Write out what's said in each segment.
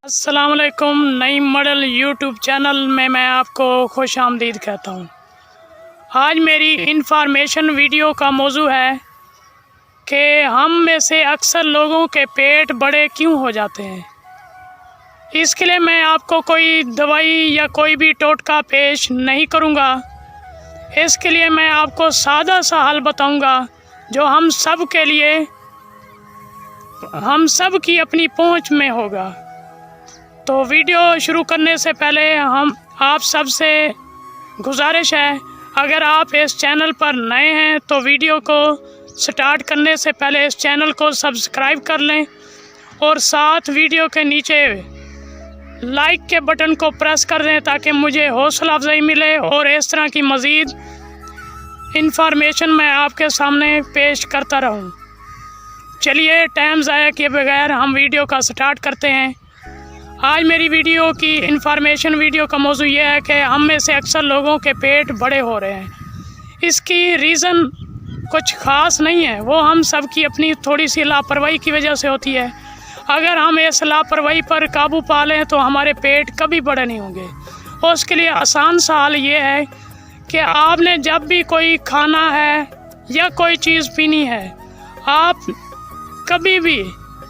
अस्सलाम वालेकुम। नई मॉडल यूट्यूब चैनल में मैं आपको खुश आमदीद कहता हूँ। आज मेरी इंफॉर्मेशन वीडियो का मौजू है कि हम में से अक्सर लोगों के पेट बड़े क्यों हो जाते हैं। इसके लिए मैं आपको कोई दवाई या कोई भी टोटका पेश नहीं करूँगा। इसके लिए मैं आपको सादा सा हल बताऊँगा जो हम सब के लिए, हम सब की अपनी पहुँच में होगा। तो वीडियो शुरू करने से पहले हम आप सब से गुजारिश है, अगर आप इस चैनल पर नए हैं तो वीडियो को स्टार्ट करने से पहले इस चैनल को सब्सक्राइब कर लें और साथ वीडियो के नीचे लाइक के बटन को प्रेस कर दें ताकि मुझे हौसला अफजाई मिले और इस तरह की मज़ीद इंफॉर्मेशन मैं आपके सामने पेश करता रहूं। चलिए टाइम ज़ाया किए बगैर हम वीडियो का स्टार्ट करते हैं। आज मेरी वीडियो की इंफॉर्मेशन वीडियो का मौजू ये है कि हम में से अक्सर लोगों के पेट बड़े हो रहे हैं। इसकी रीज़न कुछ ख़ास नहीं है, वो हम सब की अपनी थोड़ी सी लापरवाही की वजह से होती है। अगर हम इस लापरवाही पर काबू पा लें तो हमारे पेट कभी बड़े नहीं होंगे। और उसके लिए आसान सा हल ये है कि आपने जब भी कोई खाना है या कोई चीज़ पीनी है, आप कभी भी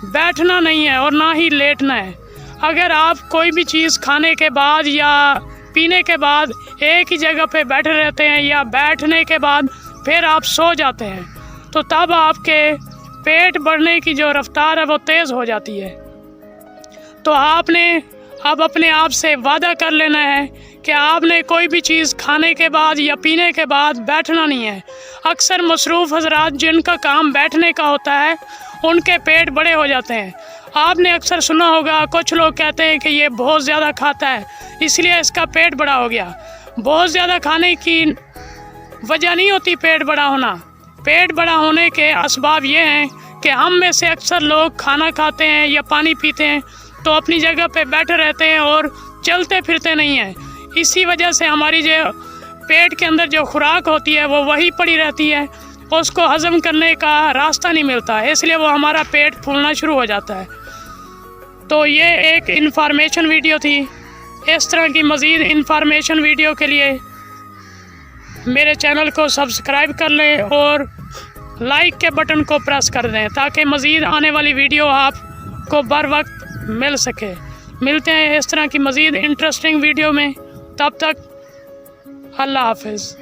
बैठना नहीं है और ना ही लेटना है। अगर आप कोई भी चीज़ खाने के बाद या पीने के बाद एक ही जगह पे बैठे रहते हैं या बैठने के बाद फिर आप सो जाते हैं तो तब आपके पेट बढ़ने की जो रफ्तार है वो तेज़ हो जाती है। तो आपने अब अपने आप से वादा कर लेना है कि आपने कोई भी चीज़ खाने के बाद या पीने के बाद बैठना नहीं है। अक्सर मसरूफ़ हज़रात जिनका काम बैठने का होता है उनके पेट बड़े हो जाते हैं। आपने अक्सर सुना होगा कुछ लोग कहते हैं कि ये बहुत ज़्यादा खाता है इसलिए इसका पेट बड़ा हो गया। बहुत ज़्यादा खाने की वजह नहीं होती पेट बड़ा होना। पेट बड़ा होने के असबाब ये हैं कि हम में से अक्सर लोग खाना खाते हैं या पानी पीते हैं तो अपनी जगह पे बैठे रहते हैं और चलते फिरते नहीं हैं। इसी वजह से हमारी जो पेट के अंदर जो खुराक होती है वो वही पड़ी रहती है, उसको हज़म करने का रास्ता नहीं मिलता, इसलिए वो हमारा पेट फूलना शुरू हो जाता है। तो ये एक इंफॉर्मेशन वीडियो थी। इस तरह की मज़ीद इंफॉर्मेशन वीडियो के लिए मेरे चैनल को सब्सक्राइब कर लें और लाइक के बटन को प्रेस कर दें ताकि मज़ीद आने वाली वीडियो आपको बर वक्त मिल सके। मिलते हैं इस तरह की मज़ीद इंटरेस्टिंग वीडियो में, तब तक अल्लाह हाफ़िज़।